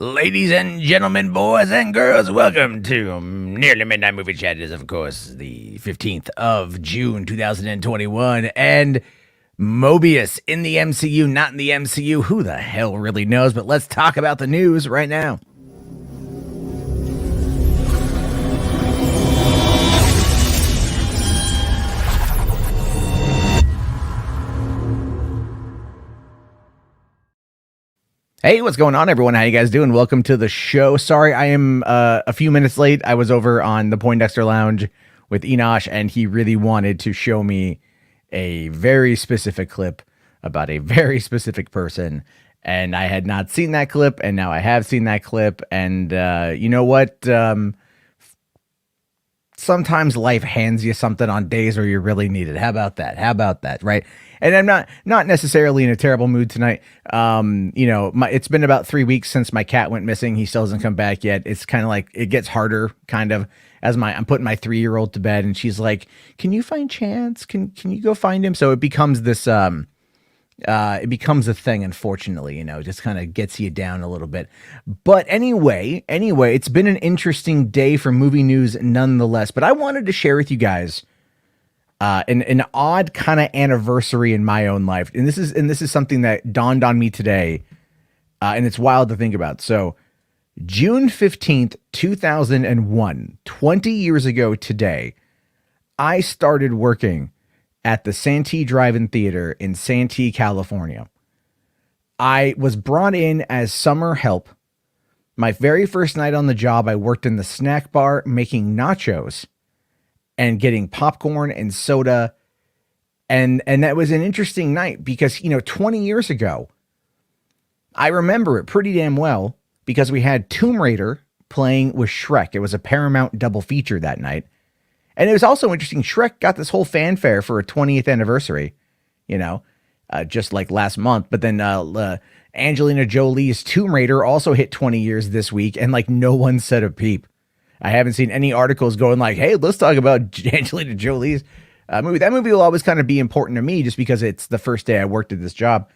Ladies and gentlemen, boys and girls, welcome to Nearly Midnight Movie Chat. It is, of course, the 15th of June, 2021, and Mobius in the MCU, not in the MCU. Who the hell really knows? But let's talk about the news right now. Hey, what's going on, everyone? How you guys doing? Welcome to the show. Sorry, I am a few minutes late. I was over on the Poindexter Lounge with Enosh, and he really wanted to show me a very specific clip about a very specific person. And I had not seen that clip, and now I have seen that clip. And you know what? Sometimes life hands you something on days where you really need it. How about that? How about that? Right. And I'm not necessarily in a terrible mood tonight. It's been about 3 weeks since my cat went missing. He still hasn't come back yet. It's kind of like it gets harder kind of as I'm putting my 3-year-old to bed, and she's like, "Can you find Chance? Can you go find him?" So it becomes this it becomes a thing, unfortunately, just kind of gets you down a little bit. But anyway, it's been an interesting day for movie news nonetheless. But I wanted to share with you guys an odd kind of anniversary in my own life. And this is something that dawned on me today. And it's wild to think about. So June 15th, 2001, 20 years ago today, I started working at the Santee Drive-In Theater in Santee, California. I was brought in as summer help. My very first night on the job, I worked in the snack bar making nachos and getting popcorn and soda. And that was an interesting night because, 20 years ago, I remember it pretty damn well because we had Tomb Raider playing with Shrek. It was a Paramount double feature that night. And it was also interesting. Shrek got this whole fanfare for a 20th anniversary, just like last month. But then Angelina Jolie's Tomb Raider also hit 20 years this week, and like no one said a peep. I haven't seen any articles going like, "Hey, let's talk about Angelina Jolie's movie." That movie will always kind of be important to me just because it's the first day I worked at this job,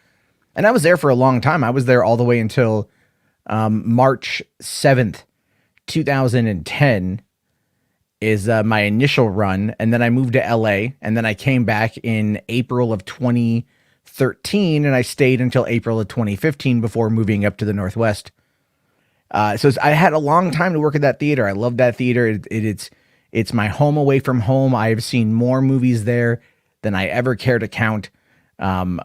and I was there for a long time. I was there all the way until March 7th, 2010. Is my initial run, and then I moved to LA, and then I came back in April of 2013, and I stayed until April of 2015 before moving up to the Northwest. So I had a long time to work at that theater. I love that theater. It's my home away from home. I've seen more movies there than I ever care to count,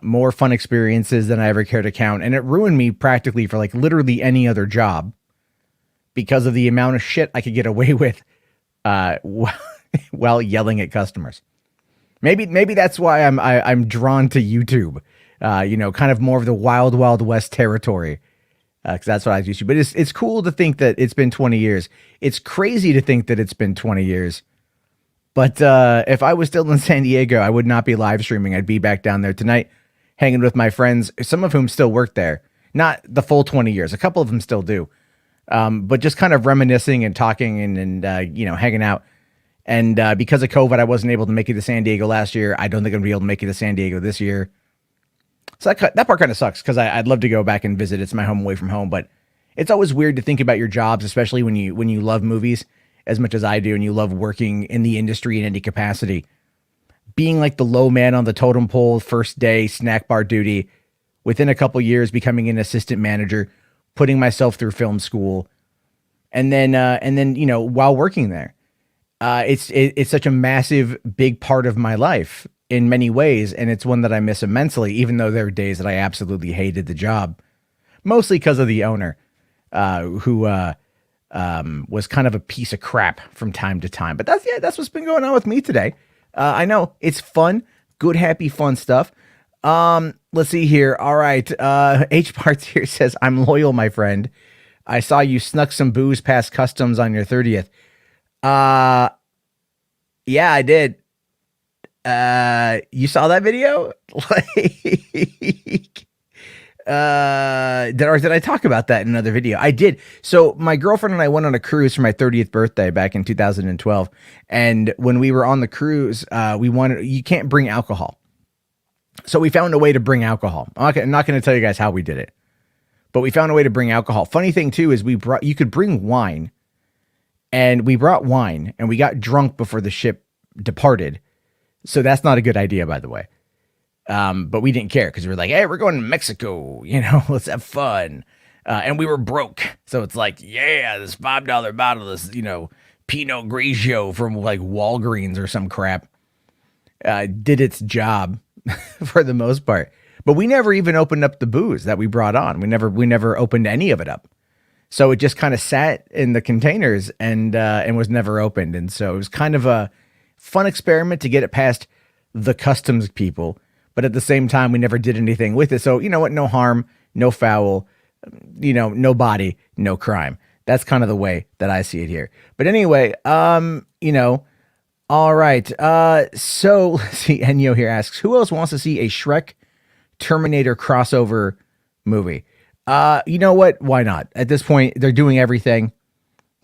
more fun experiences than I ever care to count, and it ruined me practically for like literally any other job because of the amount of shit I could get away with while yelling at customers. Maybe that's why I'm drawn to YouTube. Kind of more of the wild west territory, because that's what I used to. But it's cool to think that it's been 20 years. It's crazy to think that it's been 20 years. But if I was still in San Diego, I would not be live streaming. I'd be back down there tonight, hanging with my friends, some of whom still work there. Not the full 20 years. A couple of them still do. But just kind of reminiscing and talking and hanging out. And because of COVID, I wasn't able to make it to San Diego last year. I don't think I'm going to be able to make it to San Diego this year. So that part kind of sucks because I'd love to go back and visit. It's my home away from home. But it's always weird to think about your jobs, especially when you love movies as much as I do and you love working in the industry in any capacity. Being like the low man on the totem pole, first day, snack bar duty, within a couple years becoming an assistant manager, putting myself through film school, and then while working there, it's such a massive, big part of my life in many ways, and it's one that I miss immensely. Even though there were days that I absolutely hated the job, mostly because of the owner, who was kind of a piece of crap from time to time. But that's what's been going on with me today. I know it's fun, good, happy, fun stuff. Let's see here. All right. H Parts here says, "I'm loyal, my friend. I saw you snuck some booze past customs on your 30th. Yeah, I did. You saw that video? Did I talk about that in another video? I did. So my girlfriend and I went on a cruise for my 30th birthday back in 2012. And when we were on the cruise, you can't bring alcohol. So we found a way to bring alcohol. I'm not going to tell you guys how we did it, but we found a way to bring alcohol. Funny thing too is you could bring wine, and we brought wine and we got drunk before the ship departed. So that's not a good idea, by the way. But we didn't care because we were like, hey, we're going to Mexico, let's have fun. And we were broke. So it's like, yeah, this $5 bottle, this, Pinot Grigio from like Walgreens or some crap, did its job for the most part. But we never even opened up the booze that we brought on. We never opened any of it up. So it just kind of sat in the containers and was never opened. And so it was kind of a fun experiment to get it past the customs people. But at the same time, we never did anything with it. So you know what? No harm, no foul, no body, no crime. That's kind of the way that I see it here. But anyway, all right. So let's see. Enyo here asks, who else wants to see a Shrek Terminator crossover movie? You know what? Why not? At this point, they're doing everything.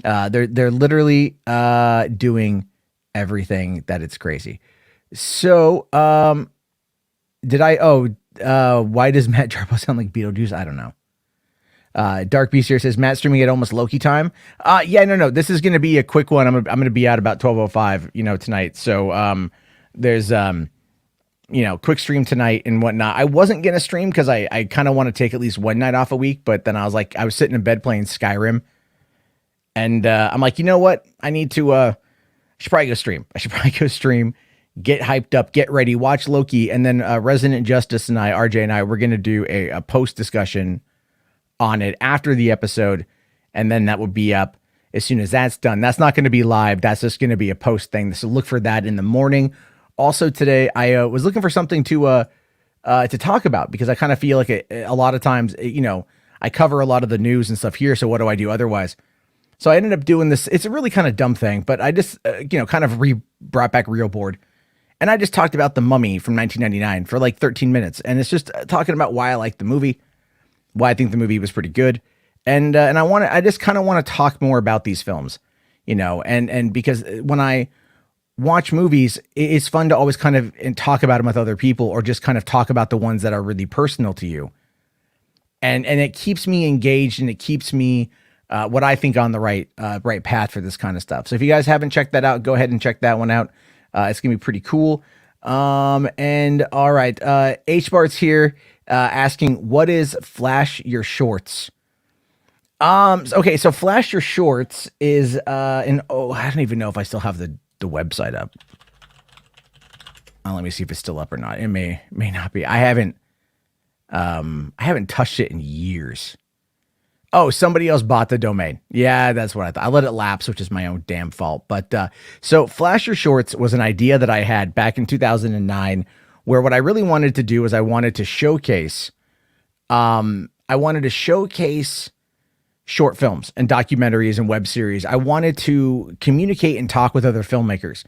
They're literally doing everything that it's crazy. So, why does Matt Jarbo sound like Beetlejuice? I don't know. Dark Beast here says Matt streaming at almost Loki time. No. This is going to be a quick one. I'm going to be out about 12:05, tonight. So, there's, quick stream tonight and whatnot. I wasn't going to stream because I kind of want to take at least one night off a week, but then I was sitting in bed playing Skyrim, and I'm like, you know what? I should probably go stream, get hyped up, get ready, watch Loki, and then Resident Justice and RJ and I, we're going to do a post discussion on it after the episode, and then that will be up as soon as that's done. That's not going to be live. That's just going to be a post thing. So look for that in the morning. Also today, I was looking for something to talk about because I kind of feel like a lot of times, I cover a lot of the news and stuff here. So what do I do otherwise? So I ended up doing this. It's a really kind of dumb thing, but I just, kind of brought back Real Board. And I just talked about The Mummy from 1999 for like 13 minutes. And it's just talking about why I like the movie, why I think the movie was pretty good. And I just kind of want to talk more about these films, and because when I watch movies, it's fun to always kind of talk about them with other people or just kind of talk about the ones that are really personal to you. And it keeps me engaged and it keeps me, what I think on the right path for this kind of stuff. So if you guys haven't checked that out, go ahead and check that one out. It's gonna be pretty cool. And all right, H-Bart's here, asking, what is Flash Your Shorts? Okay, so Flash Your Shorts is, I don't even know if I still have the website up. Let me see if it's still up or not. It may not be. I haven't touched it in years. Oh, somebody else bought the domain. Yeah, that's what I thought. I let it lapse, which is my own damn fault. But so Flash Your Shorts was an idea that I had back in 2009, where what I really wanted to do is I wanted to showcase short films and documentaries and web series. I wanted to communicate and talk with other filmmakers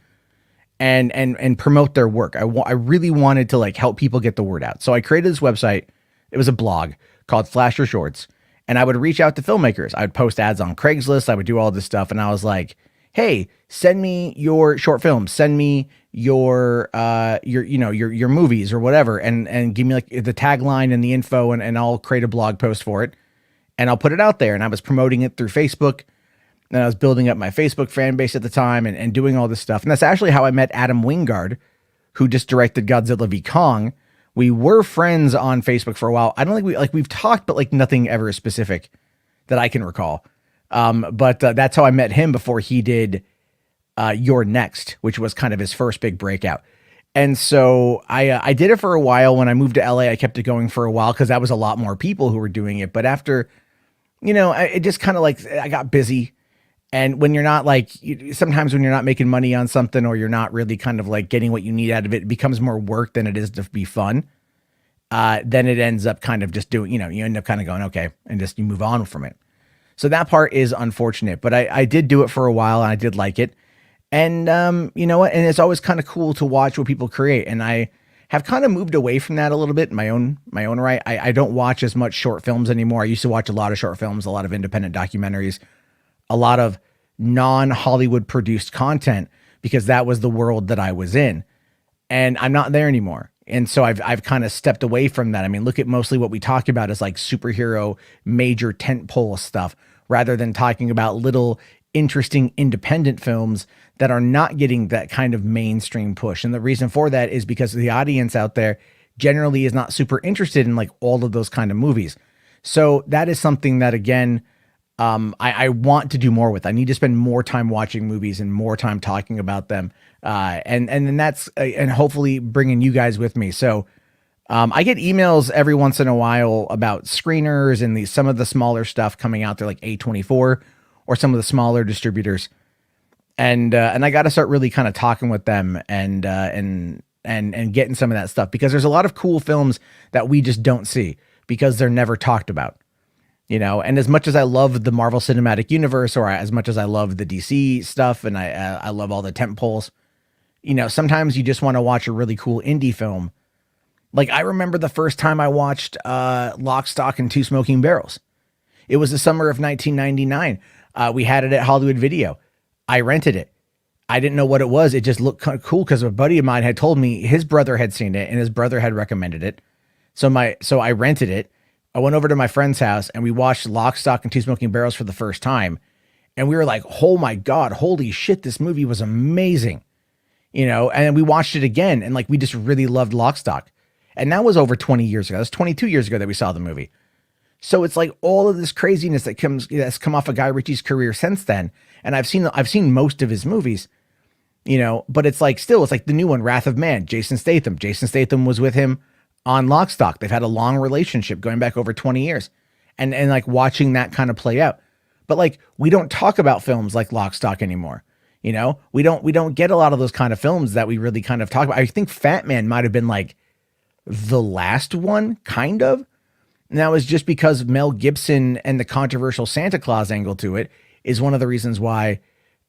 and promote their work. I really wanted to help people get the word out. So I created this website. It was a blog called Flash Your Shorts. And I would reach out to filmmakers. I would post ads on Craigslist. I would do all this stuff. And I was like, hey, send me your short films. Send me your movies or whatever. And give me the tagline and the info and I'll create a blog post for it. And I'll put it out there. And I was promoting it through Facebook. And I was building up my Facebook fan base at the time and doing all this stuff. And that's actually how I met Adam Wingard, who just directed Godzilla v. Kong. We were friends on Facebook for a while. I don't think we've talked, but nothing ever specific that I can recall. But that's how I met him before he did You're Next, which was kind of his first big breakout. And so I did it for a while. When I moved to LA, I kept it going for a while because that was a lot more people who were doing it. But after, it just kind of I got busy. And when you're not sometimes when you're not making money on something or you're not really kind of getting what you need out of it, it becomes more work than it is to be fun. Then it ends up kind of just doing, you end up kind of going, okay, and just you move on from it. So that part is unfortunate, but I did do it for a while and I did like it. And you know what? And it's always kind of cool to watch what people create. And I have kind of moved away from that a little bit in my own right. I don't watch as much short films anymore. I used to watch a lot of short films, a lot of independent documentaries, a lot of non-Hollywood produced content because that was the world that I was in. And I'm not there anymore. And so I've kind of stepped away from that. I mean, look at mostly what we talk about is like superhero major tentpole stuff rather than talking about little interesting independent films that are not getting that kind of mainstream push. And the reason for that is because the audience out there generally is not super interested in like all of those kind of movies. So that is something that, again, I want to do more with. I need to spend more time watching movies and more time talking about them. And then that's, and hopefully bringing you guys with me. So, I get emails every once in a while about screeners and some of the smaller stuff coming out there, like A24 or some of the smaller distributors. And I got to start really kind of talking with them and getting some of that stuff, because there's a lot of cool films that we just don't see because they're never talked about. And as much as I love the Marvel Cinematic Universe, or as much as I love the DC stuff, and I love all the tentpoles, sometimes you just want to watch a really cool indie film. Like, I remember the first time I watched Lock, Stock, and Two Smoking Barrels. It was the summer of 1999. We had it at Hollywood Video. I rented it. I didn't know what it was. It just looked kind of cool because a buddy of mine had told me his brother had seen it and his brother had recommended it. So I rented it. I went over to my friend's house and we watched Lock, Stock, and Two Smoking Barrels for the first time. And we were like, oh my God, holy shit, this movie was amazing. And then we watched it again and like, we just really loved Lock, Stock. And that was over 20 years ago. That's 22 years ago that we saw the movie. So it's like all of this craziness that's come off of Guy Ritchie's career since then. And I've seen most of his movies, but it's like, still, it's like the new one, Wrath of Man, Jason Statham. Jason Statham was with him on Lock, Stock. They've had a long relationship going back over 20 years and like watching that kind of play out. But like, we don't talk about films like Lock, Stock anymore. We don't get a lot of those kind of films that we really kind of talk about. I think Fat Man might've been like the last one, kind of. And that was just because Mel Gibson and the controversial Santa Claus angle to it is one of the reasons why,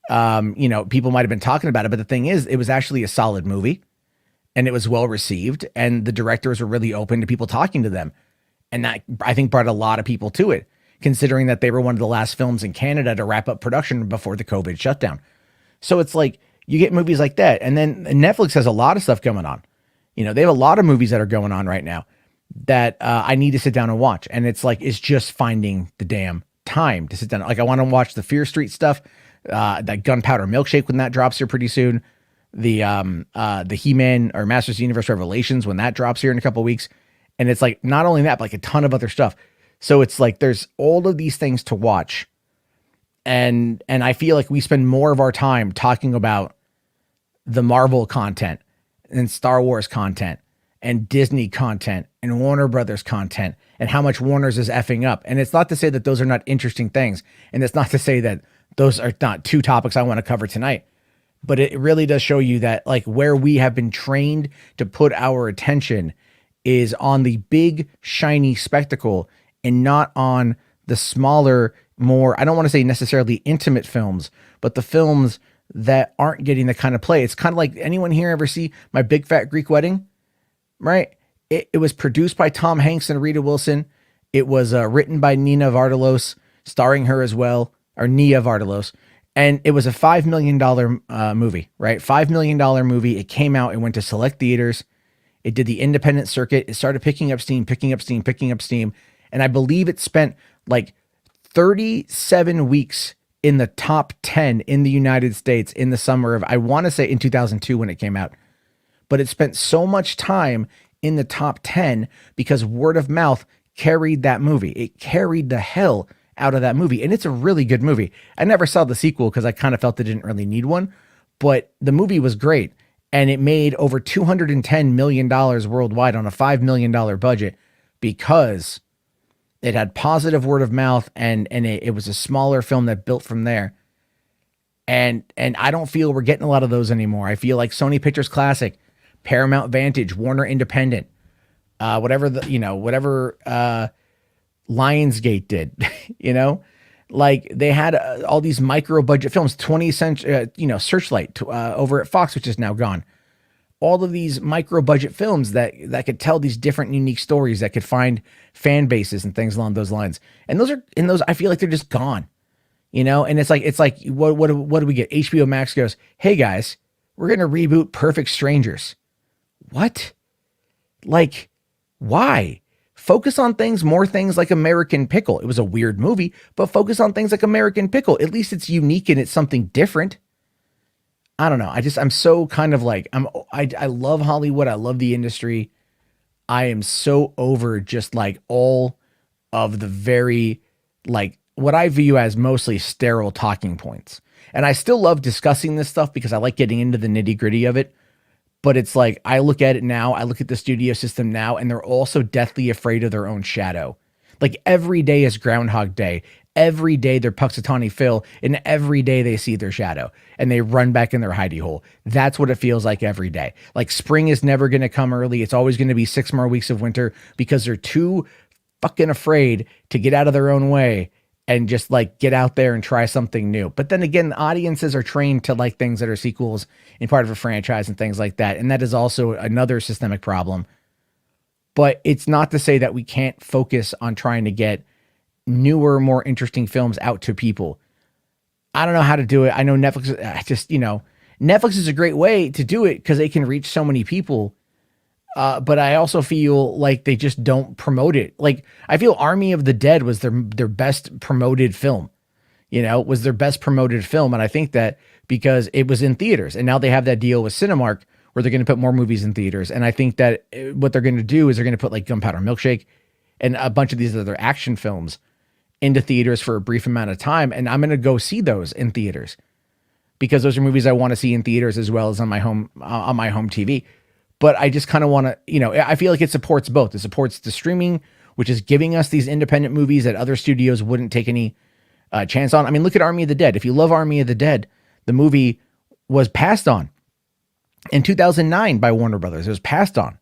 people might've been talking about it. But the thing is, it was actually a solid movie. And it was well received, and the directors were really open to people talking to them. And that, I think, brought a lot of people to it, considering that they were one of the last films in Canada to wrap up production before the COVID shutdown. So it's like, you get movies like that. And then Netflix has a lot of stuff going on. They have a lot of movies that are going on right now that I need to sit down and watch. And it's like, it's just finding the damn time to sit down. Like, I want to watch the Fear Street stuff, that Gunpowder Milkshake when that drops here pretty soon. The He-Man or Masters of the Universe Revelations when that drops here in a couple of weeks. And it's like, not only that, but like a ton of other stuff. So it's like, there's all of these things to watch. And I feel like we spend more of our time talking about the Marvel content and Star Wars content and Disney content and Warner Brothers content and how much Warner's is effing up. And it's not to say that those are not interesting things. And it's not to say that those are not two topics I want to cover tonight. But it really does show you that like where we have been trained to put our attention is on the big, shiny spectacle and not on the smaller, more, I don't want to say necessarily intimate films, but the films that aren't getting the kind of play. It's kind of like, anyone here ever see My Big Fat Greek Wedding? Right? It was produced by Tom Hanks and Rita Wilson. It was written by Nina Vardalos, starring her as well, or Nia Vardalos. And it was a $5 million movie, right? $5 million movie. It came out and went to select theaters. It did the independent circuit. It started picking up steam. And I believe it spent like 37 weeks in the top 10 in the United States in the summer of, I want to say in 2002 when it came out. But it spent so much time in the top 10 because word of mouth carried that movie. It carried the hell out of that movie. And it's a really good movie. I never saw the sequel because I kind of felt it didn't really need one, but the movie was great. And it made over $210 million worldwide on a $5 million budget because it had positive word of mouth and it was a smaller film that built from there. And I don't feel we're getting a lot of those anymore. I feel like Sony Pictures Classic, Paramount Vantage, Warner Independent, whatever Lionsgate did, like they had all these micro budget films, 20th century, Searchlight over at Fox, which is now gone. All of these micro budget films that could tell these different unique stories that could find fan bases and things along those lines. And those, I feel like they're just gone, and it's like, what do we get? HBO Max goes, hey guys, we're going to reboot Perfect Strangers. What? Like, why? Focus on more things like American Pickle. It was a weird movie, but focus on things like American Pickle. At least it's unique and it's something different. I don't know. I'm so kind of like, I love Hollywood. I love the industry. I am so over just like all of the very, like, what I view as mostly sterile talking points. And I still love discussing this stuff because I like getting into the nitty gritty of it. But it's like, I look at it now, I look at the studio system now, and they're all so deathly afraid of their own shadow. Like, every day is Groundhog Day. Every day they're Puxatawny Phil, and every day they see their shadow and they run back in their hidey hole. That's what it feels like every day. Like, spring is never going to come early. It's always going to be 6 more weeks of winter because they're too fucking afraid to get out of their own way and just like get out there and try something new. But then again, audiences are trained to like things that are sequels and part of a franchise and things like that. And that is also another systemic problem. But it's not to say that we can't focus on trying to get newer, more interesting films out to people. I don't know how to do it. I know Netflix, Netflix is a great way to do it because they can reach so many people. But I also feel like they just don't promote it. Like, I feel Army of the Dead was their best promoted film, was their best promoted film. And I think that because it was in theaters and now they have that deal with Cinemark where they're going to put more movies in theaters. And I think that what they're going to do is they're going to put like Gunpowder Milkshake and a bunch of these other action films into theaters for a brief amount of time. And I'm going to go see those in theaters because those are movies I want to see in theaters as well as on my home TV. But I just kind of want to, I feel like it supports both. It supports the streaming, which is giving us these independent movies that other studios wouldn't take any chance on. I mean, look at Army of the Dead. If you love Army of the Dead, the movie was passed on in 2009 by Warner Brothers. It was passed on.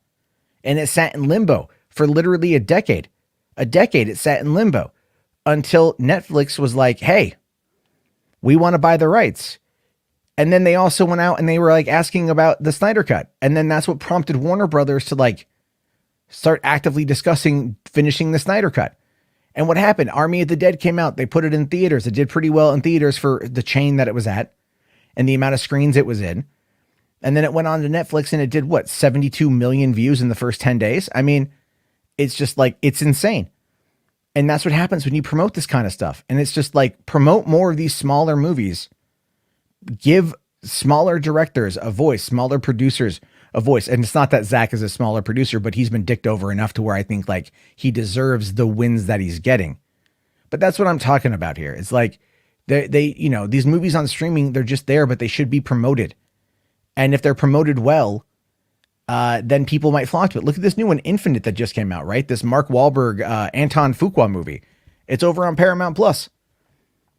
And it sat in limbo for literally a decade. A decade it sat in limbo until Netflix was like, hey, we want to buy the rights. And then they also went out and they were like asking about the Snyder Cut. And then that's what prompted Warner Brothers to like start actively discussing finishing the Snyder Cut. And what happened? Army of the Dead came out. They put it in theaters. It did pretty well in theaters for the chain that it was at and the amount of screens it was in. And then it went on to Netflix and it did 72 million views in the first 10 days. I mean, it's just like, it's insane. And that's what happens when you promote this kind of stuff. And it's just like, promote more of these smaller movies. Give smaller directors a voice, smaller producers a voice. And it's not that Zach is a smaller producer, but he's been dicked over enough to where I think like he deserves the wins that he's getting. But that's what I'm talking about here. It's like they these movies on streaming, they're just there, but they should be promoted. And if they're promoted well, then people might flock to it. Look at this new one, Infinite, that just came out, right? This Mark Wahlberg, Anton Fuqua movie. It's over on Paramount Plus.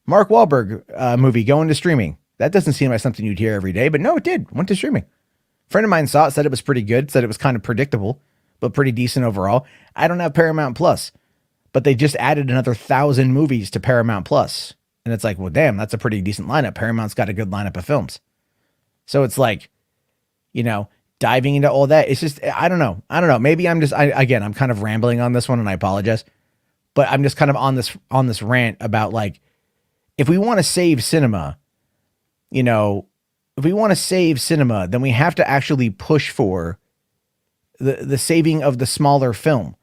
Mark Wahlberg movie going to streaming. That doesn't seem like something you'd hear every day, but no, it did. Went to streaming. A friend of mine saw it, said it was pretty good, said it was kind of predictable, but pretty decent overall. I don't have Paramount Plus, but they just added another 1,000 movies to Paramount Plus. And it's like, well, damn, that's a pretty decent lineup. Paramount's got a good lineup of films. So it's like, diving into all that. It's just, I don't know. Maybe I'm just, I'm kind of rambling on this one and I apologize, but I'm just kind of on this rant about like, if we want to save cinema, then we have to actually push for the saving of the smaller film,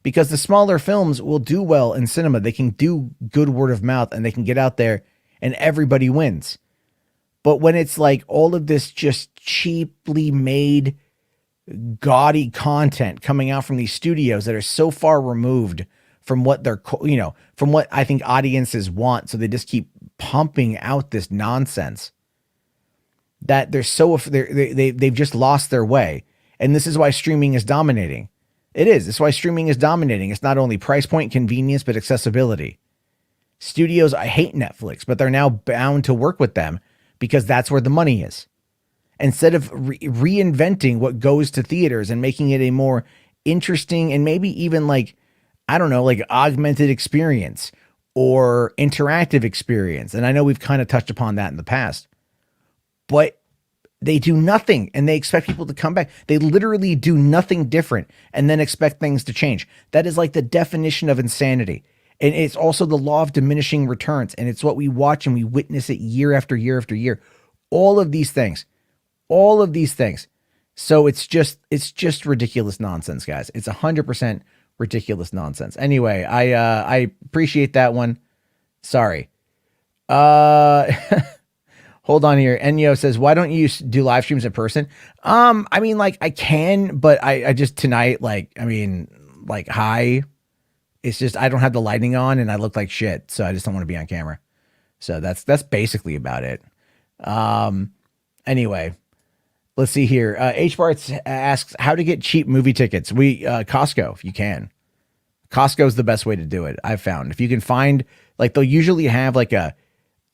because the smaller films will do well in cinema. They can do good word of mouth and they can get out there and everybody wins. But when it's like all of this just cheaply made, gaudy content coming out from these studios that are so far removed from what they're, from what I think audiences want. So they just keep pumping out this nonsense that they've just lost their way. And this is why streaming is dominating. It is. That's why streaming is dominating. It's not only price point, convenience, but accessibility. Studios, I hate Netflix, but they're now bound to work with them because that's where the money is. Instead of reinventing what goes to theaters and making it a more interesting and maybe even like augmented experience or interactive experience. And I know we've kind of touched upon that in the past, but they do nothing and they expect people to come back. They literally do nothing different and then expect things to change. That is like the definition of insanity. And it's also the law of diminishing returns. And it's what we watch and we witness it year after year after year. All of these things So it's just ridiculous nonsense, guys. It's 100% ridiculous nonsense. Anyway, I appreciate that one. Sorry. Uh Hold on here. Enyo says, why don't you do live streams in person? I mean, like I can, but I just tonight, like, I mean, like, hi. It's just I don't have the lighting on and I look like shit. So I just don't want to be on camera. So that's basically about it. Anyway, let's see here. H-Barts asks how to get cheap movie tickets. Costco, if you can. Costco is the best way to do it, I've found. If you can find, like, they'll usually have like a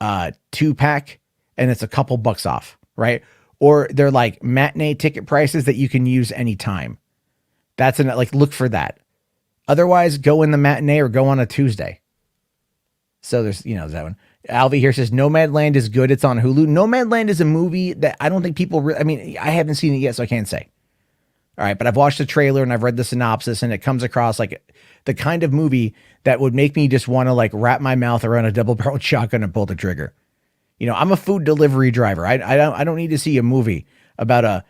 2-pack and it's a couple bucks off, right? Or they're like matinee ticket prices that you can use anytime. That's like, look for that. Otherwise, go in the matinee or go on a Tuesday. So there's that one. Alvi here says Nomadland is good. It's on Hulu. Nomadland is a movie that I don't think people I mean, I haven't seen it yet, so I can't say. All right, but I've watched the trailer and I've read the synopsis, and it comes across like the kind of movie that would make me just want to like wrap my mouth around a double-barreled shotgun and pull the trigger. I'm a food delivery driver. I don't need to see a movie about a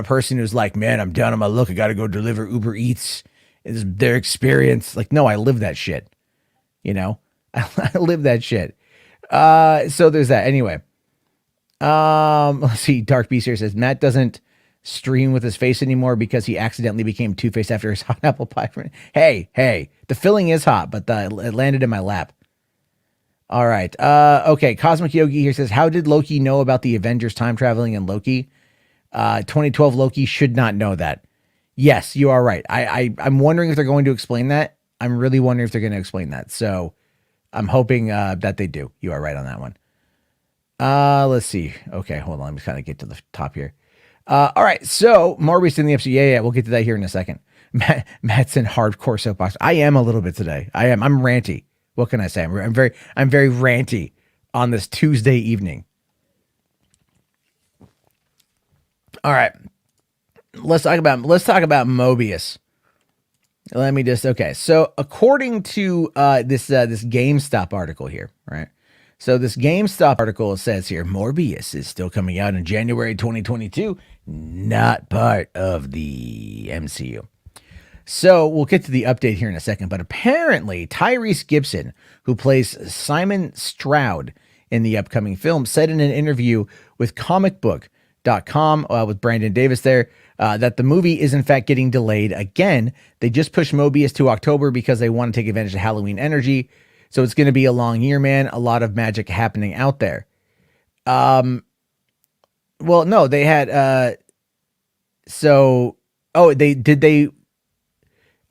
person who's like, man, I'm down on my luck. I got to go deliver Uber Eats. It's their experience. Like, no, I live that shit. I live that shit. So there's that. Anyway, let's see. Dark Beast here says Matt doesn't stream with his face anymore because he accidentally became Two-Face after his hot apple pie. Hey, the filling is hot, but it landed in my lap. All right. Okay. Cosmic Yogi here says, how did Loki know about the Avengers time traveling in Loki? 2012 Loki should not know that. Yes, you are right. I'm wondering if they're going to explain that. I'm really wondering if they're going to explain that. So I'm hoping that they do. You are right on that one. Let's see. Okay, hold on. Let me kind of get to the top here. All right. So Morbius in the MCU. Yeah, we'll get to that here in a second. Matt's in hardcore soapbox. I am a little bit today. I'm ranty. What can I say? I'm very ranty on this Tuesday evening. All right. Let's talk about Mobius. Let me just, okay. So according to this GameStop article here, right? So this GameStop article says here, Morbius is still coming out in January 2022, not part of the MCU. So we'll get to the update here in a second, but apparently Tyrese Gibson, who plays Simon Stroud in the upcoming film, said in an interview with comicbook.com with Brandon Davis there, that the movie is in fact getting delayed again. They just pushed Mobius to October because they want to take advantage of Halloween energy. So it's going to be a long year, man. A lot of magic happening out there. Well, no, they had,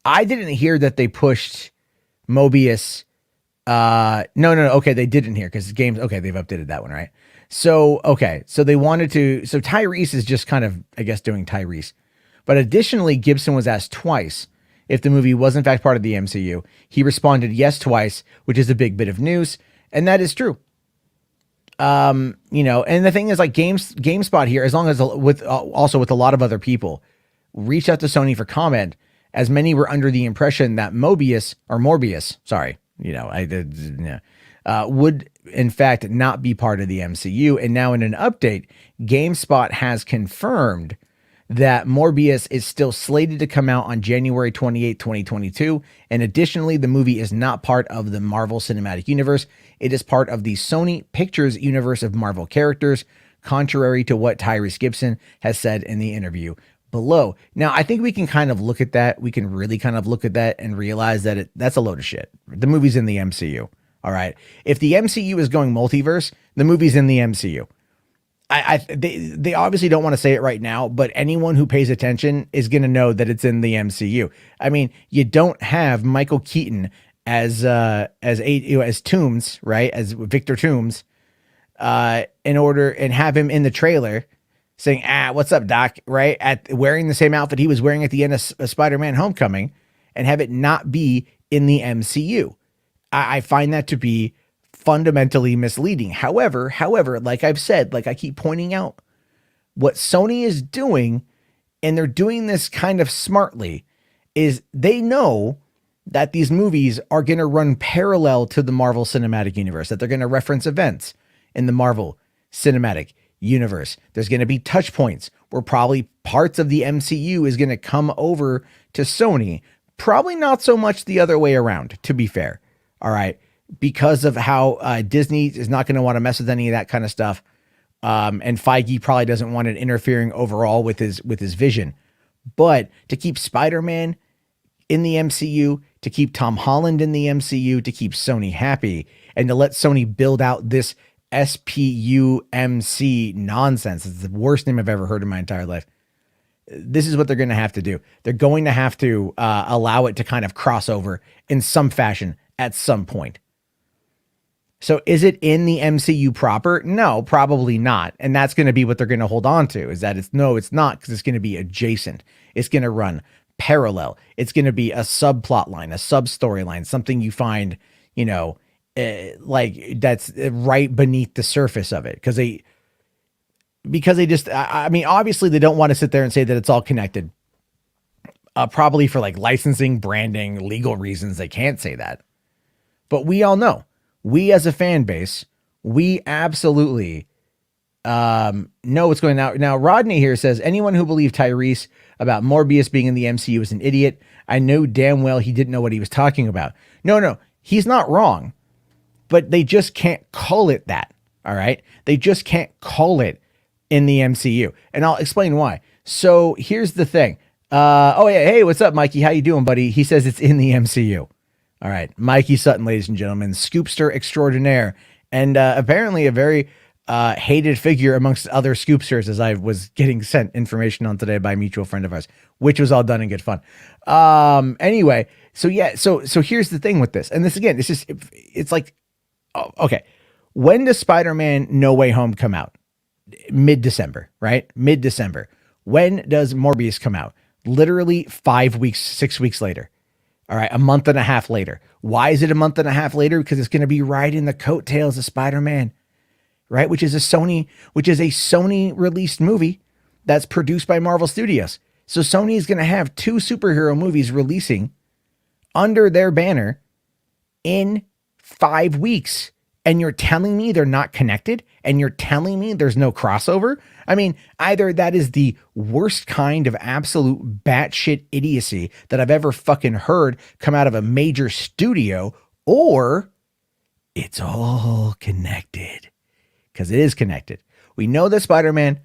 I didn't hear that they pushed Mobius. No. Okay, they didn't hear because games. Okay, they've updated that one, right? So, okay. So they wanted to. So Tyrese is just kind of, I guess, doing Tyrese. But additionally, Gibson was asked twice if the movie was in fact part of the MCU. He responded yes twice, which is a big bit of news, and that is true. And the thing is, like GameSpot here, as long as with a lot of other people, reached out to Sony for comment, as many were under the impression that Morbius, sorry, would in fact not be part of the MCU. And now in an update, GameSpot has confirmed that Morbius is still slated to come out on January 28, 2022. And additionally, the movie is not part of the Marvel Cinematic Universe. It is part of the Sony Pictures universe of Marvel characters, contrary to what Tyrese Gibson has said in the interview below. Now, I think we can kind of look at that. We can really kind of look at that and realize that that's a load of shit. The movie's in the MCU. All right. If the MCU is going multiverse, the movie's in the MCU. They obviously don't want to say it right now, but anyone who pays attention is going to know that it's in the MCU. I mean, you don't have Michael Keaton as Toomes, right? As Victor Toomes, and have him in the trailer saying, what's up, Doc? Right. Wearing the same outfit he was wearing at the end of Spider-Man Homecoming, and have it not be in the MCU. I find that to be fundamentally misleading. However, like I've said, like I keep pointing out, what Sony is doing, and they're doing this kind of smartly, is they know that these movies are going to run parallel to the Marvel Cinematic Universe, that they're going to reference events in the Marvel Cinematic Universe. There's going to be touch points where probably parts of the MCU is going to come over to Sony. Probably not so much the other way around, to be fair. All right. Because of how Disney is not going to want to mess with any of that kind of stuff. And Feige probably doesn't want it interfering overall with his vision. But to keep Spider-Man in the MCU, to keep Tom Holland in the MCU, to keep Sony happy, and to let Sony build out this SPUMC nonsense. It's the worst name I've ever heard in my entire life. This is what they're going to have to do. They're going to have to allow it to kind of cross over in some fashion at some point. So is it in the MCU proper? No, probably not. And that's going to be what they're going to hold on to, is that it's not, because it's going to be adjacent. It's going to run parallel. It's going to be a subplot line, a sub storyline, something you find, like that's right beneath the surface of it. Because they just, I mean, obviously they don't want to sit there and say that it's all connected. Probably for like licensing, branding, legal reasons, they can't say that. But we all know. We as a fan base, we absolutely know what's going on. Now, Rodney here says, anyone who believed Tyrese about Morbius being in the MCU is an idiot. I know damn well he didn't know what he was talking about. No, he's not wrong. But they just can't call it that, all right? They just can't call it in the MCU. And I'll explain why. So here's the thing. Hey, what's up, Mikey? How you doing, buddy? He says it's in the MCU. All right, Mikey Sutton, ladies and gentlemen, scoopster extraordinaire, and apparently a very hated figure amongst other scoopsters, as I was getting sent information on today by a mutual friend of ours, which was all done in good fun. Anyway, so here's the thing with this, and this again, it's like, okay, when does Spider-Man No Way Home come out? Mid-December, right? Mid-December. When does Morbius come out? Literally 5 weeks, 6 weeks later. All right, a month and a half later. Why is it a month and a half later? Because it's going to be right in the coattails of Spider-Man, right? Which is a Sony released movie that's produced by Marvel Studios. So Sony is going to have 2 superhero movies releasing under their banner in 5 weeks. And you're telling me they're not connected? And you're telling me there's no crossover? I mean, either that is the worst kind of absolute batshit idiocy that I've ever fucking heard come out of a major studio, or it's all connected. Because it is connected. We know that Spider-Man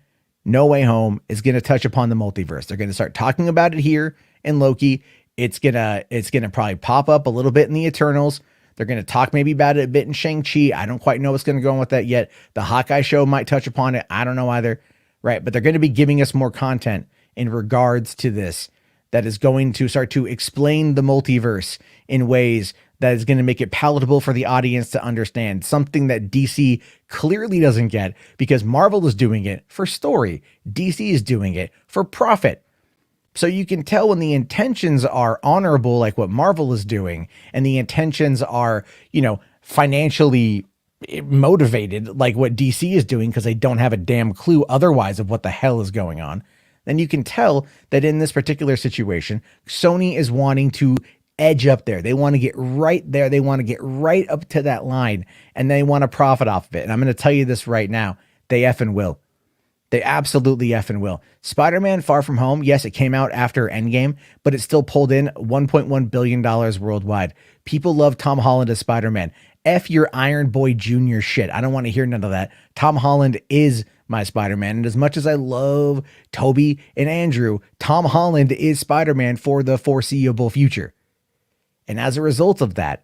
No Way Home is going to touch upon the multiverse. They're going to start talking about it here in Loki. It's gonna probably pop up a little bit in the Eternals. They're going to talk maybe about it a bit in Shang-Chi. I don't quite know what's going to go on with that yet. The Hawkeye show might touch upon it. I don't know either. Right. But they're going to be giving us more content in regards to this that is going to start to explain the multiverse in ways that is going to make it palatable for the audience to understand. Something that DC clearly doesn't get, because Marvel is doing it for story. DC is doing it for profit. So you can tell when the intentions are honorable, like what Marvel is doing, and the intentions are, financially motivated, like what DC is doing, because they don't have a damn clue otherwise of what the hell is going on. Then you can tell that in this particular situation, Sony is wanting to edge up there. They want to get right there. They want to get right up to that line, and they want to profit off of it. And I'm going to tell you this right now. They effing will. They absolutely effing will. Spider-Man Far From Home, yes, it came out after Endgame, but it still pulled in $1.1 billion worldwide. People love Tom Holland as Spider-Man. F your Iron Boy Jr. shit. I don't want to hear none of that. Tom Holland is my Spider-Man. And as much as I love Toby and Andrew, Tom Holland is Spider-Man for the foreseeable future. And as a result of that,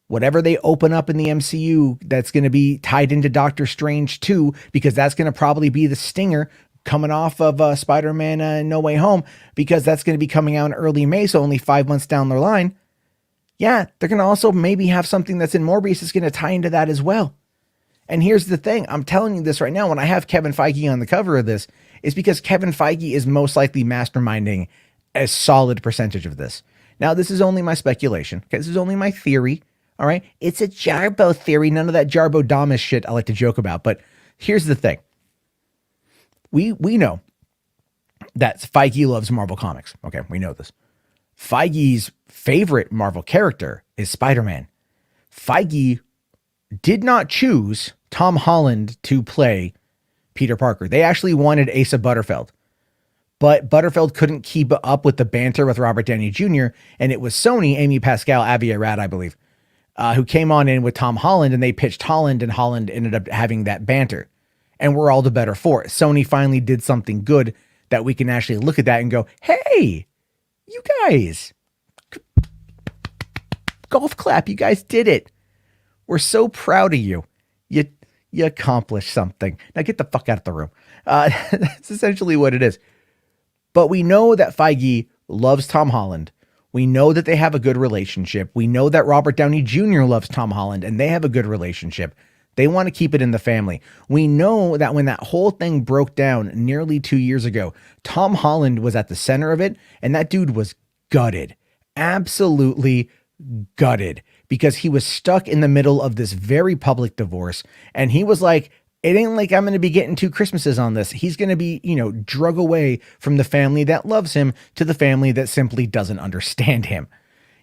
whatever they open up in the MCU that's going to be tied into Doctor Strange 2, because that's going to probably be the stinger coming off of Spider-Man No Way Home, because that's going to be coming out in early May, so only 5 months down the line. Yeah, they're going to also maybe have something that's in Morbius that's going to tie into that as well. And here's the thing. I'm telling you this right now. When I have Kevin Feige on the cover of this, it's because Kevin Feige is most likely masterminding a solid percentage of this. Now, this is only my speculation. Okay, this is only my theory. All right. It's a Jarbo theory. None of that Jarbo Damas shit I like to joke about. But here's the thing. We know that Feige loves Marvel Comics. Okay. We know this. Feige's favorite Marvel character is Spider-Man. Feige did not choose Tom Holland to play Peter Parker. They actually wanted Asa Butterfield, but Butterfield couldn't keep up with the banter with Robert Downey Jr., and it was Sony, Amy Pascal, Avi Arad, I believe, who came on in with Tom Holland, and they pitched Holland, and Holland ended up having that banter, and we're all the better for it. Sony finally did something good that we can actually look at that and go, hey, you guys, golf clap, you guys did it. We're so proud of you. You accomplished something. Now get the fuck out of the room. That's essentially what it is. But we know that Feige loves Tom Holland. We know that they have a good relationship. We know that Robert Downey Jr. loves Tom Holland and they have a good relationship. They want to keep it in the family. We know that when that whole thing broke down nearly 2 years ago, Tom Holland was at the center of it, and that dude was gutted. Absolutely gutted, because he was stuck in the middle of this very public divorce, and he was like, it ain't like I'm going to be getting 2 Christmases on this. He's going to be, drug away from the family that loves him to the family that simply doesn't understand him,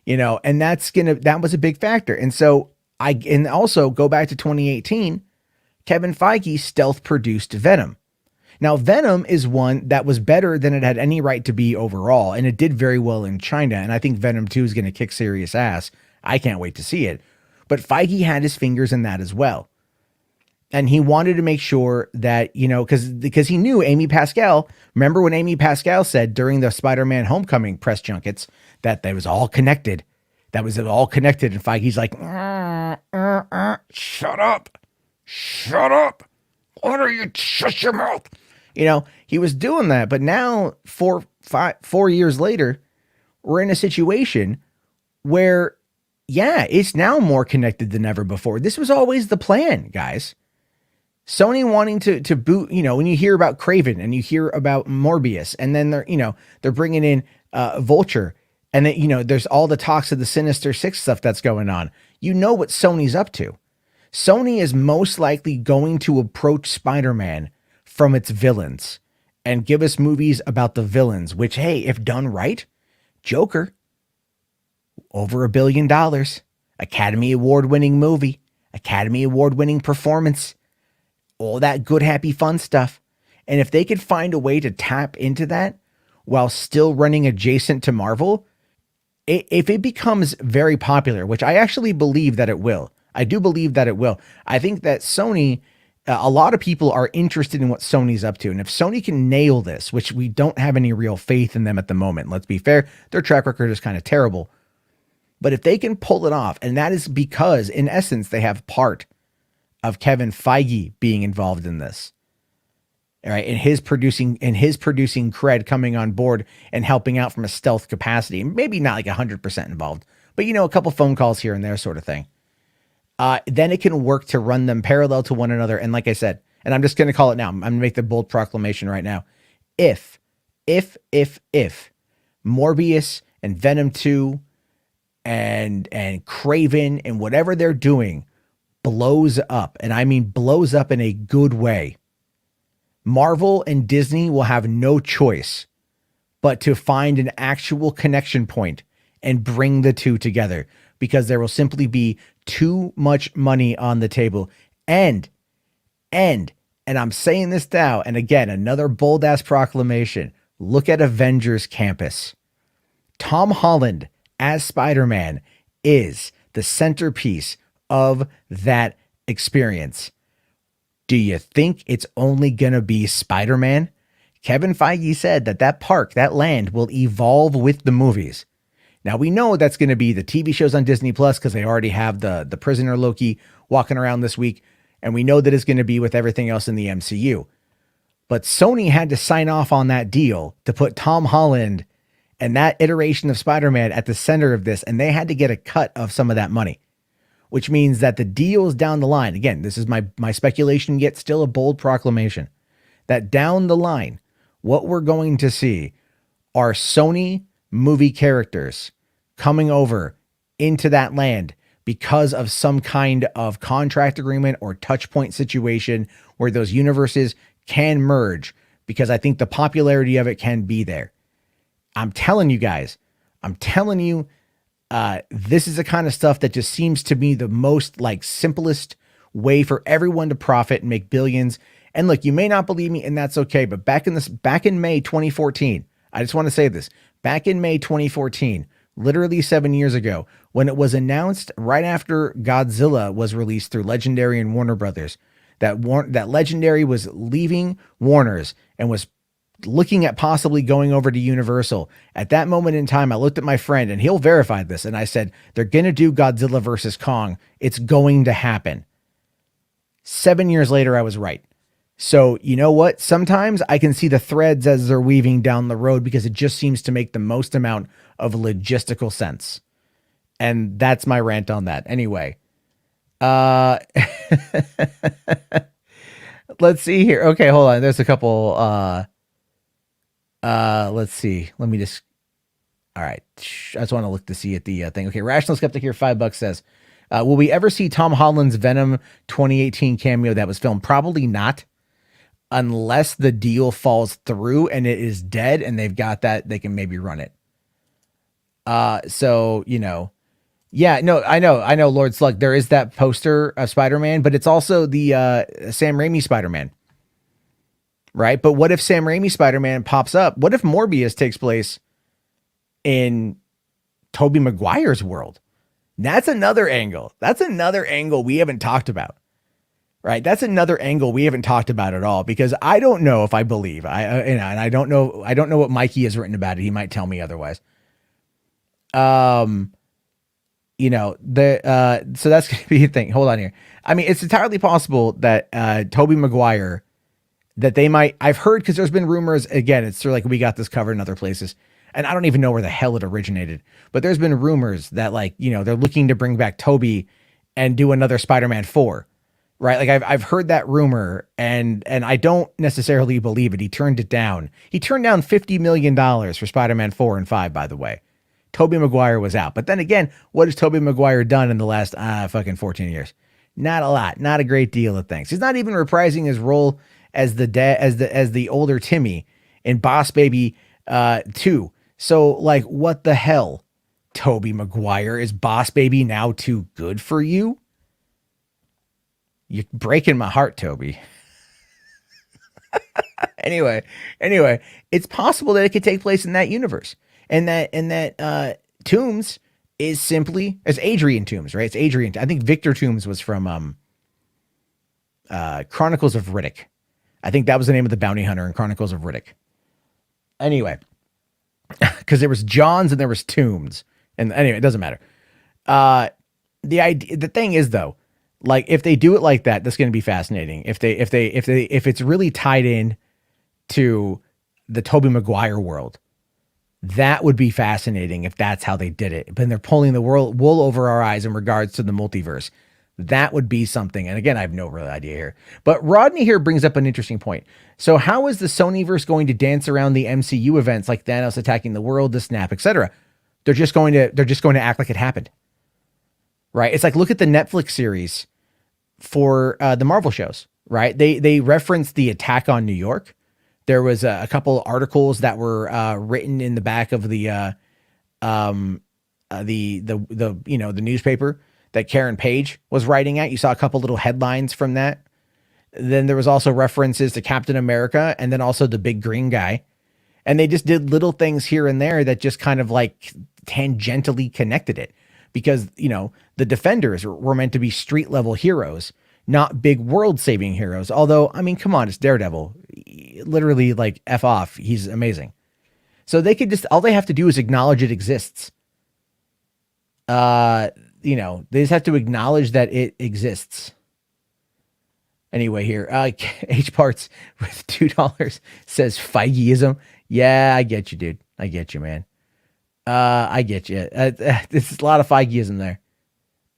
and that was a big factor. And so and also go back to 2018, Kevin Feige stealth produced Venom. Now, Venom is one that was better than it had any right to be overall, and it did very well in China, and I think Venom 2 is going to kick serious ass. I can't wait to see it. But Feige had his fingers in that as well. And he wanted to make sure that, because he knew Amy Pascal, remember when Amy Pascal said during the Spider-Man Homecoming press junkets that they was all connected. That was all connected. And Feige's like, shut up. Shut up. What are you? Shut your mouth. He was doing that. But now, 4 years later, we're in a situation where, it's now more connected than ever before. This was always the plan, guys. Sony wanting to boot, when you hear about Kraven and you hear about Morbius, and then they're bringing in Vulture, and then, there's all the talks of the Sinister Six stuff that's going on. What Sony's up to. Sony is most likely going to approach Spider-Man from its villains and give us movies about the villains, which, hey, if done right, Joker, over $1 billion, Academy Award winning movie, Academy Award winning performance, all that good, happy, fun stuff. And if they could find a way to tap into that while still running adjacent to Marvel, if it becomes very popular, which I actually believe that it will, I do believe that it will. I think that Sony, a lot of people are interested in what Sony's up to. And if Sony can nail this, which we don't have any real faith in them at the moment, let's be fair, their track record is kind of terrible. But if they can pull it off, and that is because, in essence, they have part of Kevin Feige being involved in this, all right, and his producing cred coming on board and helping out from a stealth capacity, maybe not like 100% involved, but a couple phone calls here and there sort of thing. Then it can work to run them parallel to one another. And like I said, and I'm just going to call it now, I'm going to make the bold proclamation right now. If Morbius and Venom 2 and Kraven and whatever they're doing blows up, and I mean blows up in a good way, Marvel and Disney will have no choice but to find an actual connection point and bring the two together, because there will simply be too much money on the table. And I'm saying this now, and again, another bold ass proclamation. Look at Avengers Campus. Tom Holland as Spider-Man is the centerpiece of that experience. Do you think it's only going to be Spider-Man? Kevin Feige said that park, that land, will evolve with the movies. Now, we know that's going to be the TV shows on Disney Plus, because they already have the prisoner Loki walking around this week. And we know that it's going to be with everything else in the MCU. But Sony had to sign off on that deal to put Tom Holland and that iteration of Spider-Man at the center of this. And they had to get a cut of some of that money, which means that the deals down the line, again, this is my speculation, yet still a bold proclamation, that down the line, what we're going to see are Sony movie characters coming over into that land because of some kind of contract agreement or touch point situation where those universes can merge, because I think the popularity of it can be there. I'm telling you guys, this is the kind of stuff that just seems to be the most simplest way for everyone to profit and make billions. And look, you may not believe me, and that's okay. But back in May 2014, I just want to say this. Back in May 2014, literally 7 years ago, when it was announced right after Godzilla was released through Legendary and Warner Brothers, that Legendary was leaving Warner's and was looking at possibly going over to Universal. At that moment in time, I looked at my friend, and he'll verify this, and I said, they're going to do Godzilla versus Kong. It's going to happen. 7 years later, I was right. So you know what? Sometimes I can see the threads as they're weaving down the road because it just seems to make the most amount of logistical sense. And that's my rant on that. Anyway, let's see here. Okay, hold on. There's a couple, let's see. Let me just, all right. I just want to look to see at the thing. Okay. Rational Skeptic here, $5 says, will we ever see Tom Holland's Venom 2018 cameo that was filmed? Probably not, unless the deal falls through and it is dead and they've got that, they can maybe run it. So, you know, yeah, no, I know Lord Slug, there is that poster of Spider-Man, but it's also the Sam Raimi Spider-Man, right? But what if Sam Raimi Spider-Man pops up? What if Morbius takes place in Tobey Maguire's world? That's another angle. That's another angle we haven't talked about, right? That's another angle we haven't talked about at all, because I don't know if I believe, and I don't know what Mikey has written about it. He might tell me otherwise. You know, so that's going to be a thing. Hold on here. I mean, it's entirely possible that Tobey Maguire, that they might, I've heard, because there's been rumors, again, it's sort of like we got this covered in other places, and I don't even know where the hell it originated, but there's been rumors that, like, you know, they're looking to bring back Tobey and do another Spider-Man 4, right? Like I've heard that rumor, and I don't necessarily believe it. He turned it down. He turned down $50 million for Spider-Man 4 and 5, by the way. Tobey Maguire was out. But then again, what has Tobey Maguire done in the last fucking 14 years? Not a lot. Not a great deal of things. He's not even reprising his role as the older Timmy in Boss Baby 2. So, like, what the hell? Tobey Maguire, is Boss Baby now too good for you? You're breaking my heart, Toby. Anyway, it's possible that it could take place in that universe. And that Toomes is simply, it's Adrian Toomes, right? It's Adrian. I think Victor Toomes was from Chronicles of Riddick. I think that was the name of the bounty hunter in Chronicles of Riddick. Anyway, because there was Johns and there was Toomes, and anyway, it doesn't matter. The thing is, though, like, if they do it like that, that's going to be fascinating. If it's really tied in to the Tobey Maguire world, that would be fascinating if that's how they did it. But they're pulling the wool over our eyes in regards to the multiverse. That would be something. And again, I have no real idea here. But Rodney here brings up an interesting point. So how is the Sonyverse going to dance around the MCU events like Thanos attacking the world, the snap, etc.? They're just going to act like it happened. Right? It's like, look at the Netflix series for the Marvel shows, right? They reference the attack on New York. There was a couple articles that were written in the back of the newspaper that Karen Page was writing at. You saw a couple little headlines from that. Then there was also references to Captain America, and then also the big green guy. And they just did little things here and there that just kind of like tangentially connected it, because, you know, the Defenders were meant to be street level heroes, not big world saving heroes. Although, I mean, come on, it's Daredevil. Literally, like, F off. He's amazing. So they could just, all they have to do is acknowledge it exists. You know, they just have to acknowledge that it exists. Anyway, here, H Parts with $2 says Feigeism. Yeah, I get you, dude. I get you, man. I get you. This is a lot of Feigeism there.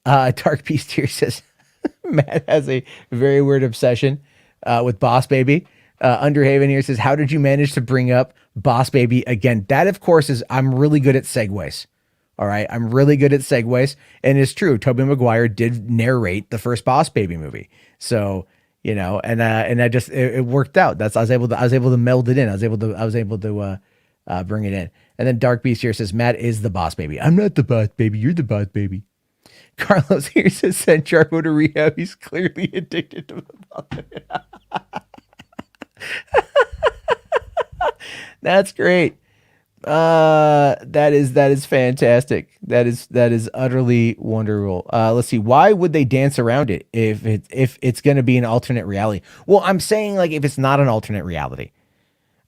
Dark Beast here says Matt has a very weird obsession with Boss Baby. Underhaven here says, how did you manage to bring up Boss Baby again? That, of course, is, I'm really good at segues. All right. I'm really good at segues. And it's true. Tobey Maguire did narrate the first Boss Baby movie. So, you know, and I just, it worked out. I was able to meld it in. I was able to bring it in. And then Dark Beast here says, Matt is the Boss Baby. I'm not the Boss Baby. You're the Boss Baby. Carlos here says, send Charbo to rehab. He's clearly addicted to the Boss Baby. That's great. That is fantastic. That is utterly wonderful. Let's see. Why would they dance around it if it's going to be an alternate reality? Well, I'm saying like if it's not an alternate reality.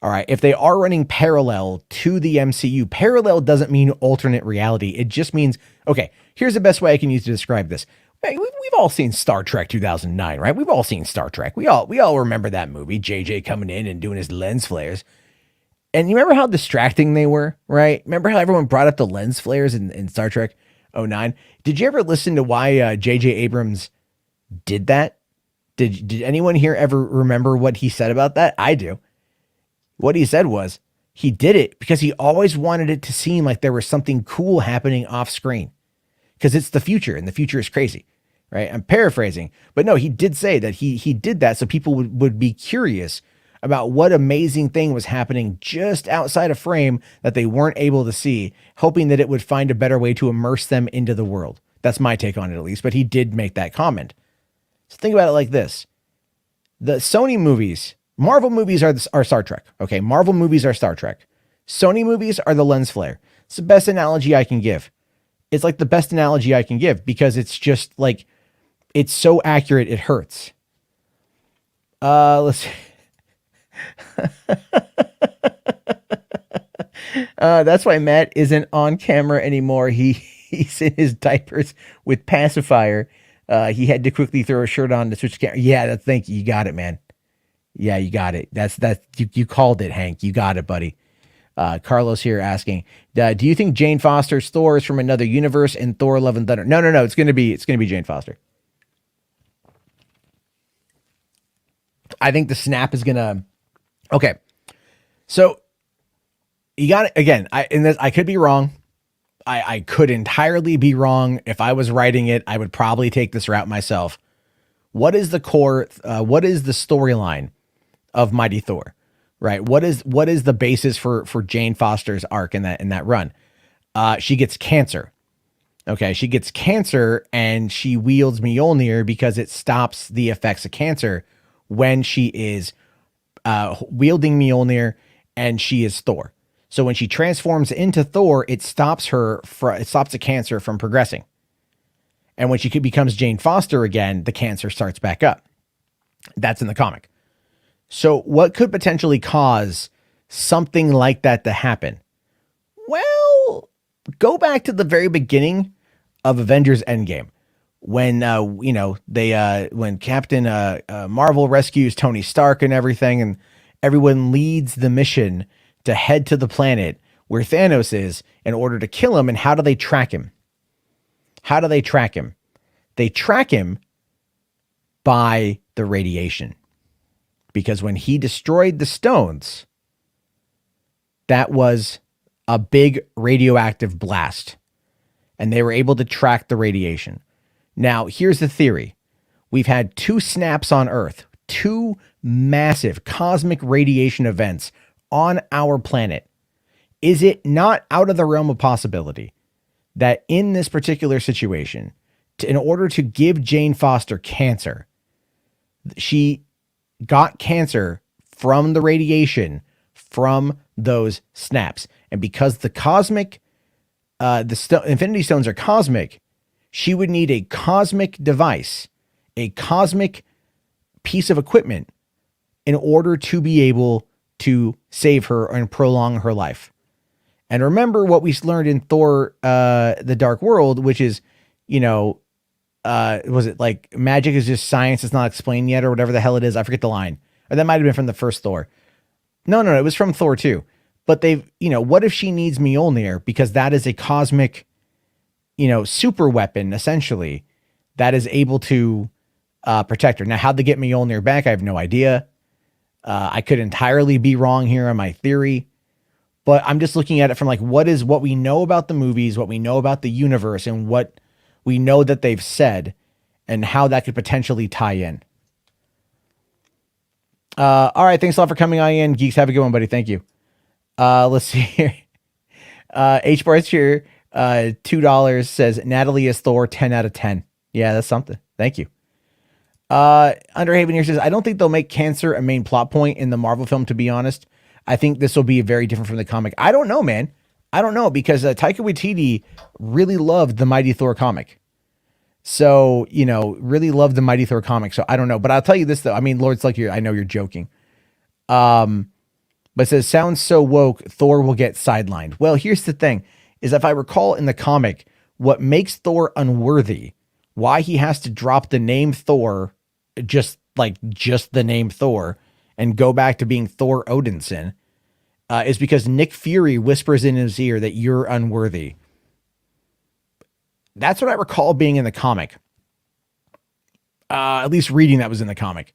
All right. If they are running parallel to the MCU, parallel doesn't mean alternate reality. It just means, okay, here's the best way I can use to describe this. Hey, we've all seen Star Trek 2009, right? We've all seen Star Trek. We all remember that movie, JJ coming in and doing his lens flares. And you remember how distracting they were, right? Remember how everyone brought up the lens flares in Star Trek '09? Did you ever listen to why J.J. Abrams did that? Did anyone here ever remember what he said about that? I do. What he said was he did it because he always wanted it to seem like there was something cool happening off screen because it's the future and the future is crazy, right? I'm paraphrasing, but no, he did say that he did that so people would be curious about what amazing thing was happening just outside of frame that they weren't able to see, hoping that it would find a better way to immerse them into the world. That's my take on it, at least, but he did make that comment. So think about it like this. The Sony movies, Marvel movies are Star Trek. Okay, Marvel movies are Star Trek. Sony movies are the lens flare. It's the best analogy I can give. It's like the best analogy I can give because it's just like, it's so accurate, it hurts. Let's see. That's why Matt isn't on camera anymore. He's in his diapers with pacifier. He had to quickly throw a shirt on to switch camera. Yeah, thank you. You got it, man. Yeah, you got it. That's you called it, Hank. You got it, buddy. Carlos here asking, do you think Jane Foster's Thor is from another universe in Thor: Love and Thunder? No. It's gonna be Jane Foster. I think the snap is gonna. Okay, so you got it again. I could be wrong. I could entirely be wrong. If I was writing it, I would probably take this route myself. What is the core? What is the storyline of Mighty Thor? Right. What is the basis for Jane Foster's arc in that run? She gets cancer. Okay, she gets cancer and she wields Mjolnir because it stops the effects of cancer when she is wielding Mjolnir and she is Thor. So when she transforms into Thor, it stops the cancer from progressing. And when she becomes Jane Foster again, the cancer starts back up. That's in the comic. So what could potentially cause something like that to happen? Well, go back to the very beginning of Avengers Endgame. When when Captain Marvel rescues Tony Stark and everything, and everyone leads the mission to head to the planet where Thanos is in order to kill him. And how do they track him? They track him by the radiation, because when he destroyed the stones, that was a big radioactive blast, and they were able to track the radiation. Now, here's the theory. We've had 2 snaps on Earth, 2 massive cosmic radiation events on our planet. Is it not out of the realm of possibility that in this particular situation, in order to give Jane Foster cancer, she got cancer from the radiation from those snaps? And because the cosmic, Infinity Stones are cosmic, she would need a cosmic device, a cosmic piece of equipment in order to be able to save her and prolong her life. And remember what we learned in Thor, The Dark World, which is, was it like magic is just science that's not explained yet or whatever the hell it is? I forget the line. Or that might have been from the first Thor. No, it was from Thor 2. But what if she needs Mjolnir? Because that is a cosmic, super weapon, essentially, that is able to protect her. Now, how'd they get Mjolnir back? I have no idea. I could entirely be wrong here on my theory, but I'm just looking at it from what we know about the movies, what we know about the universe, and what we know that they've said, and how that could potentially tie in. All right. Thanks a lot for coming on in. Geeks, have a good one, buddy. Thank you. Let's see here. H-Bar's here. $2 says Natalie is Thor, 10 out of 10. Yeah, that's something. Thank you. Underhaven here says, I don't think they'll make cancer a main plot point in the Marvel film, to be honest. I think this will be very different from the comic. I don't know, man. I don't know, because Taika Waititi really loved the Mighty Thor comic. So, really loved the Mighty Thor comic. So I don't know. But I'll tell you this, though. I mean, Lord's like, I know you're joking. But it says, sounds so woke, Thor will get sidelined. Well, here's the thing, is if I recall in the comic, what makes Thor unworthy, why he has to drop the name Thor, just the name Thor, and go back to being Thor Odinson, is because Nick Fury whispers in his ear that you're unworthy. That's what I recall being in the comic. At least reading that was in the comic.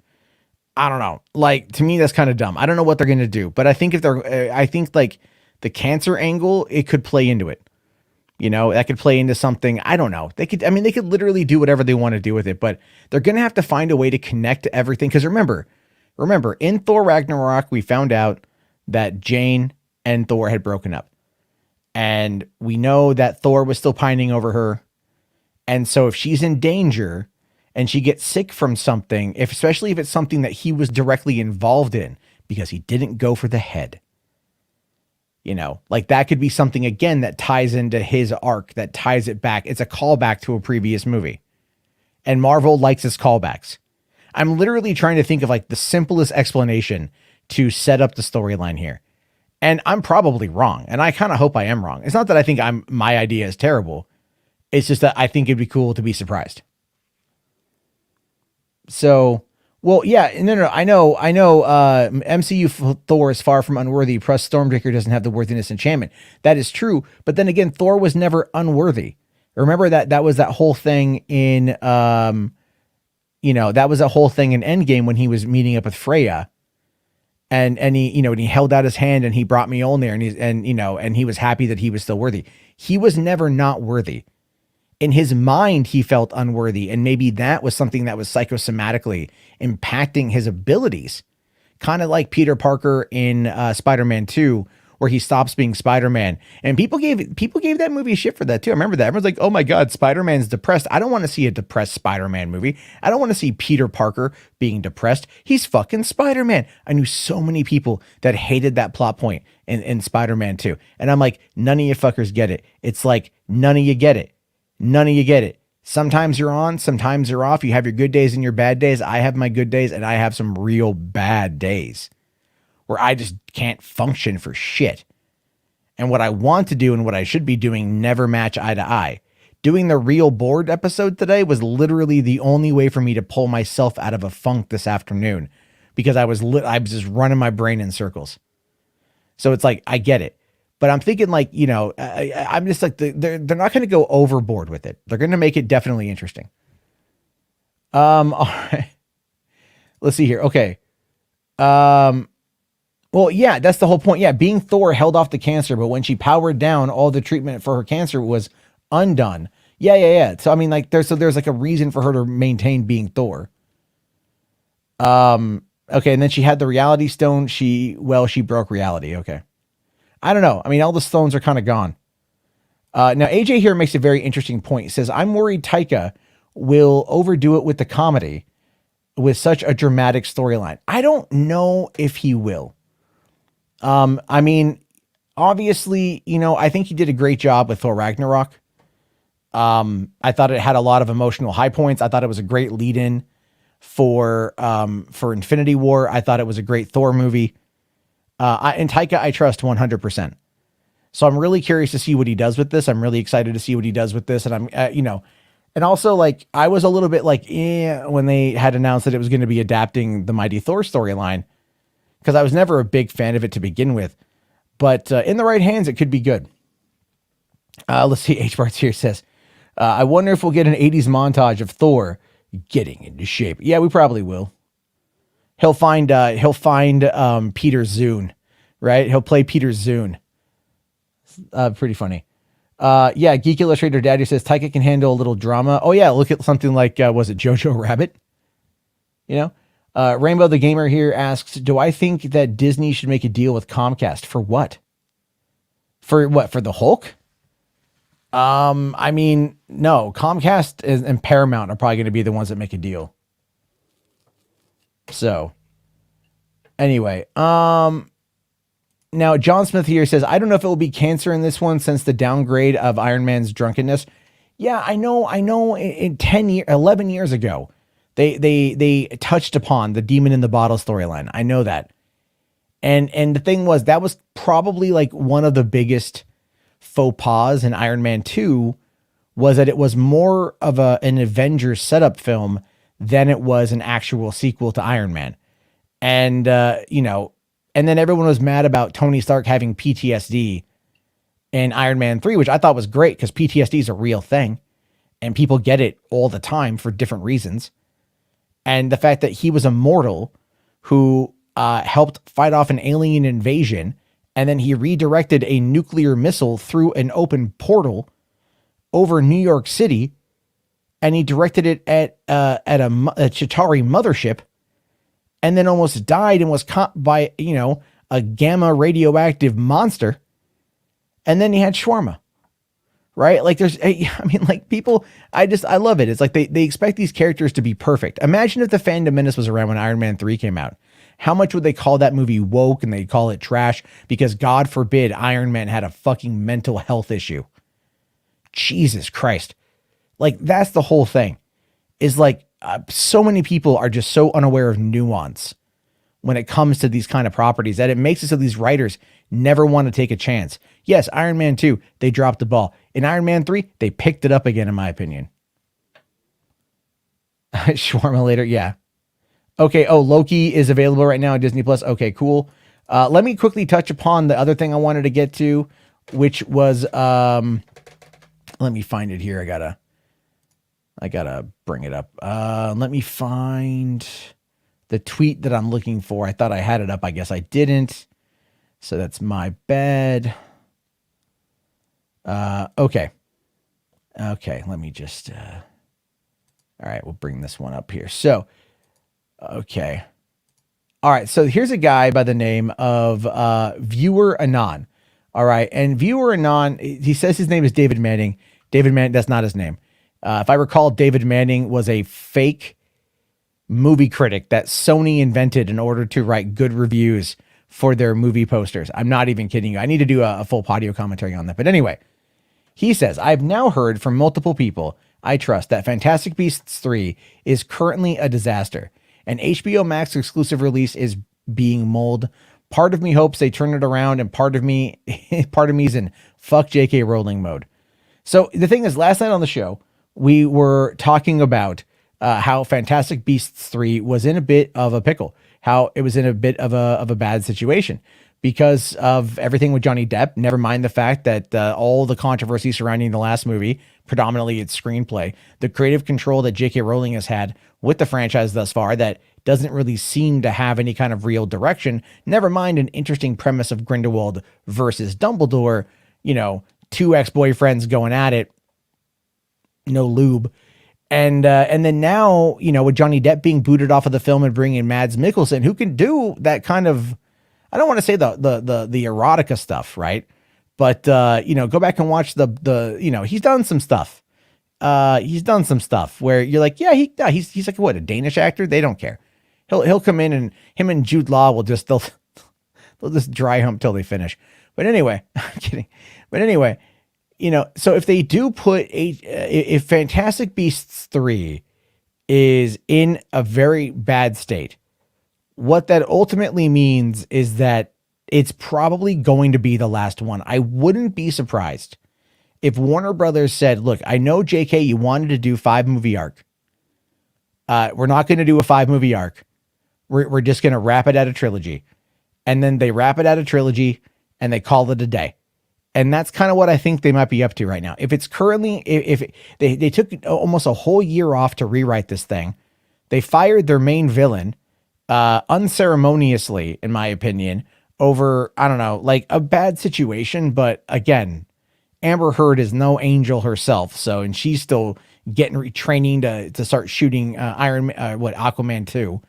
I don't know. Like, to me, that's kind of dumb. I don't know what they're going to do, but I think the cancer angle, it could play into it. That could play into something. I don't know. They could literally do whatever they want to do with it, but they're going to have to find a way to connect everything. Cause remember, in Thor Ragnarok, we found out that Jane and Thor had broken up, and we know that Thor was still pining over her. And so if she's in danger and she gets sick from something, especially if it's something that he was directly involved in, because he didn't go for the head, that could be something, again, that ties into his arc, that ties it back. It's a callback to a previous movie, and Marvel likes its callbacks. I'm literally trying to think of the simplest explanation to set up the storyline here. And I'm probably wrong. And I kind of hope I am wrong. It's not that I think my idea is terrible. It's just that I think it'd be cool to be surprised. So, well, yeah, no, I know. MCU Thor is far from unworthy. Plus, Stormbreaker doesn't have the worthiness enchantment. That is true. But then again, Thor was never unworthy. Remember that was that whole thing in, that was a whole thing in Endgame when he was meeting up with Freya, and he, and he held out his hand and he brought Mjolnir, and he was happy that he was still worthy. He was never not worthy. In his mind, he felt unworthy, and maybe that was something that was psychosomatically impacting his abilities. Kind of like Peter Parker in Spider-Man 2, where he stops being Spider-Man. And people gave that movie shit for that too. I remember that. Everyone's like, oh my God, Spider-Man's depressed. I don't want to see a depressed Spider-Man movie. I don't want to see Peter Parker being depressed. He's fucking Spider-Man. I knew so many people that hated that plot point in Spider-Man 2. And I'm like, none of you fuckers get it. It's like, none of you get it. None of you get it. Sometimes you're on, sometimes you're off. You have your good days and your bad days. I have my good days, and I have some real bad days where I just can't function for shit. And what I want to do and what I should be doing never match eye to eye. Doing the Real Bored episode today was literally the only way for me to pull myself out of a funk this afternoon, because I was just running my brain in circles. So it's like, I get it. But I'm thinking I'm just like, they're not going to go overboard with it. They're going to make it definitely interesting. All right. Let's see here. Okay. Well, yeah, that's the whole point. Yeah. Being Thor held off the cancer, but when she powered down, all the treatment for her cancer was undone. Yeah. So, I mean, there's a reason for her to maintain being Thor. Okay. And then she had the reality stone. She broke reality. Okay. I don't know. I mean, all the stones are kind of gone. Now, AJ here makes a very interesting point. He says, I'm worried Taika will overdo it with the comedy with such a dramatic storyline. I don't know if he will. I mean, obviously, I think he did a great job with Thor Ragnarok. I thought it had a lot of emotional high points. I thought it was a great lead-in for Infinity War. I thought it was a great Thor movie. And Taika, I trust 100%. So I'm really curious to see what he does with this. I'm really excited to see what he does with this. And I'm, and also I was a little bit when they had announced that it was going to be adapting the Mighty Thor storyline, because I was never a big fan of it to begin with, but in the right hands, it could be good. Let's see. H Barts here says, I wonder if we'll get an 80s montage of Thor getting into shape. Yeah, we probably will. He'll find Peter Zune, right? He'll play Peter Zune. Pretty funny. Yeah, Geek Illustrator Daddy says Taika can handle a little drama. Oh yeah, look at something like was it Jojo Rabbit? Rainbow the Gamer here asks, do I think that Disney should make a deal with Comcast for what? For what? For the Hulk? I mean, no. Comcast and Paramount are probably going to be the ones that make a deal. So anyway, now John Smith here says, I don't know if it will be cancer in this one since the downgrade of Iron Man's drunkenness. Yeah, I know in 11 years ago, they touched upon the demon in the bottle storyline. I know that. And the thing was, that was probably like one of the biggest faux pas in Iron Man 2 was that it was more of an Avengers setup film than it was an actual sequel to Iron Man. And, and then everyone was mad about Tony Stark having PTSD in Iron Man 3, which I thought was great because PTSD is a real thing and people get it all the time for different reasons. And the fact that he was a mortal who helped fight off an alien invasion, and then he redirected a nuclear missile through an open portal over New York City, and he directed it at a Chitauri mothership, and then almost died and was caught by, a gamma radioactive monster. And then he had shawarma, right? Like people, I love it. It's like they expect these characters to be perfect. Imagine if the Phantom Menace was around when Iron Man 3 came out. How much would they call that movie woke and they call it trash? Because God forbid Iron Man had a fucking mental health issue. Jesus Christ. Like, that's the whole thing. Is like, so many people are just so unaware of nuance when it comes to these kind of properties that it makes it so these writers never want to take a chance. Yes, Iron Man 2, they dropped the ball. In Iron Man 3, they picked it up again, in my opinion. Shawarma later, yeah. Okay, Loki is available right now on Disney Plus. Okay, cool. Let me quickly touch upon the other thing I wanted to get to, which was, let me find it here. I gotta bring it up. Let me find the tweet that I'm looking for. I thought I had it up. I guess I didn't. So that's my bad. Okay. Let me just, all right, we'll bring this one up here. So, okay. All right. So here's a guy by the name of, Viewer Anon. All right. And Viewer Anon, he says his name is David Manning. David Manning, that's not his name. If I recall, David Manning was a fake movie critic that Sony invented in order to write good reviews for their movie posters. I'm not even kidding you. I need to do a full audio commentary on that. But anyway, he says, I've now heard from multiple people I trust that Fantastic Beasts 3 is currently a disaster. An HBO Max exclusive release is being mulled. Part of me hopes they turn it around, and part of me's in fuck JK Rowling mode. So the thing is, last night on the show, we were talking about how Fantastic Beasts 3 was in a bit of a pickle, how it was in a bit of a bad situation because of everything with Johnny Depp. Never mind the fact that all the controversy surrounding the last movie, predominantly its screenplay, the creative control that J.K. Rowling has had with the franchise thus far that doesn't really seem to have any kind of real direction. Never mind an interesting premise of Grindelwald versus Dumbledore, two ex-boyfriends going at it, no lube. And then now, with Johnny Depp being booted off of the film and bringing in Mads Mikkelsen, who can do that kind of, I don't want to say the erotica stuff, right? But, go back and watch he's done some stuff. He's done some stuff where you're like, yeah, he's like, what, a Danish actor? They don't care. He'll come in and him and Jude Law will they'll just dry hump till they finish. But anyway, I'm kidding. But anyway, so if they do put if Fantastic Beasts 3 is in a very bad state, what that ultimately means is that it's probably going to be the last one. I wouldn't be surprised if Warner Brothers said, look, I know JK, you wanted to do 5-movie arc. We're not going to do a 5-movie arc. We're just going to wrap it at a trilogy. And then they wrap it at a trilogy and they call it a day. And that's kind of what I think they might be up to right now. If it's currently, if they took almost a whole year off to rewrite this thing, they fired their main villain, unceremoniously, in my opinion, over, I don't know, like a bad situation. But again, Amber Heard is no angel herself. So, and she's still getting retraining to start shooting, Aquaman 2.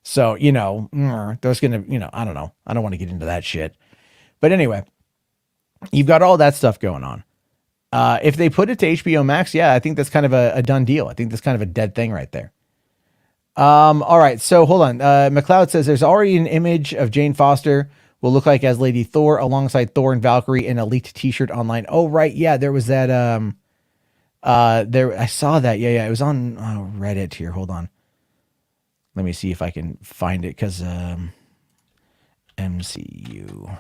So, there's going to, I don't know. I don't want to get into that shit. But anyway, you've got all that stuff going on. If they put it to HBO Max, yeah, I think that's kind of a done deal. I think that's kind of a dead thing right there. All right. So hold on. McLeod says there's already an image of Jane Foster will look like as Lady Thor alongside Thor and Valkyrie in a leaked t-shirt online. Oh, right. Yeah. There was that, I saw that. Yeah. Yeah. It was on Reddit here. Hold on. Let me see if I can find it. Cause, MCU.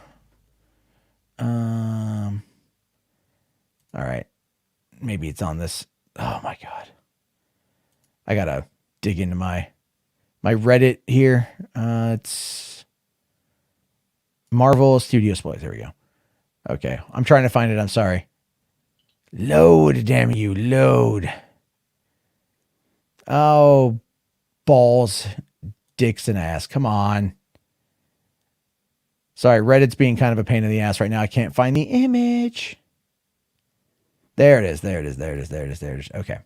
All right. Maybe it's on this. Oh my God. I gotta dig into my Reddit here. It's Marvel Studio Spoilers. There we go. Okay. I'm trying to find it. I'm sorry. Load, damn you. Load. Oh, balls, dicks, and ass. Come on. Sorry, Reddit's being kind of a pain in the ass right now. I can't find the image. There it is. There it is. There it is. There it is. There it is. Okay.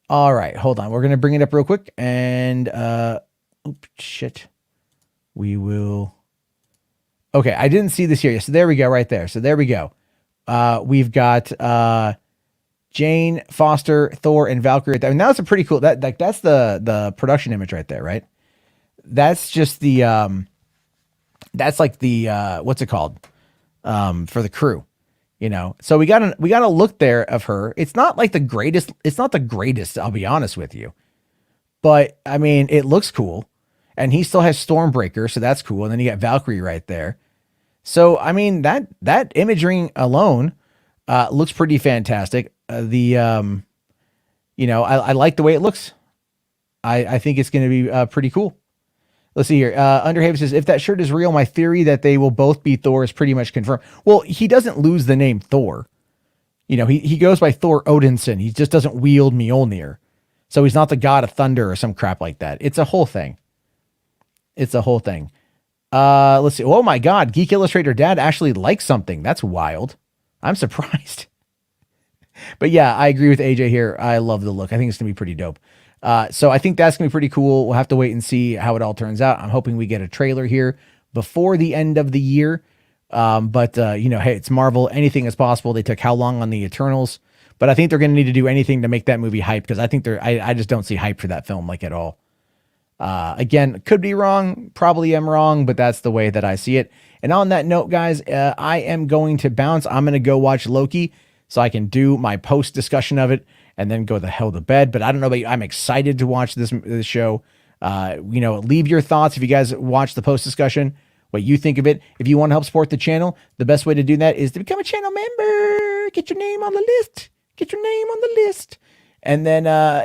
All right. Hold on. We're going to bring it up real quick. And, oops, shit. We will. Okay. I didn't see this here. So there we go right there. So there we go. We've got Jane Foster, Thor, and Valkyrie. I mean, that's a pretty cool. That's the production image right there, right? That's just the that's like the what's it called for the crew, you know. So we got a look there of her. It's not like the greatest. It's not the greatest. I'll be honest with you, but I mean, it looks cool, and he still has Stormbreaker, so that's cool. And then you got Valkyrie right there. So I mean that imagery alone looks pretty fantastic. You know, I like the way it looks. I think it's going to be pretty cool. Let's see here. Underhaven says, if that shirt is real, my theory that they will both be Thor is pretty much confirmed. Well, he doesn't lose the name Thor. You know, he goes by Thor Odinson. He just doesn't wield Mjolnir. So he's not the god of thunder or some crap like that. It's a whole thing. It's a whole thing. Let's see. Oh my God. Geek Illustrator Dad actually likes something. That's wild. I'm surprised. But yeah, I agree with AJ here. I love the look. I think it's going to be pretty dope. So I think that's going to be pretty cool. We'll have to wait and see how it all turns out. I'm hoping we get a trailer here before the end of the year. But you know, hey, it's Marvel. Anything is possible. They took how long on the Eternals? But I think they're going to need to do anything to make that movie hype, because I think I just don't see hype for that film like at all. Again, could be wrong. Probably am wrong, but that's the way that I see it. And on that note, guys, I am going to bounce. I'm going to go watch Loki so I can do my post discussion of it and then go the hell to bed. But I don't know about you. I'm excited to watch this show. You know, leave your thoughts if you guys watch the post discussion, what you think of it. If you want to help support the channel, the best way to do that is to become a channel member. Get your name on the list. Get your name on the list. And then,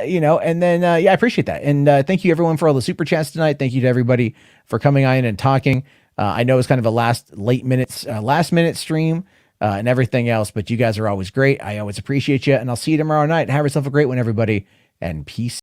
you know, and then, yeah, I appreciate that. And thank you everyone for all the super chats tonight. Thank you to everybody for coming on and talking. I know it's kind of a last minute stream and everything else, but you guys are always great. I always appreciate you, and I'll see you tomorrow night. Have yourself a great one, everybody, and peace.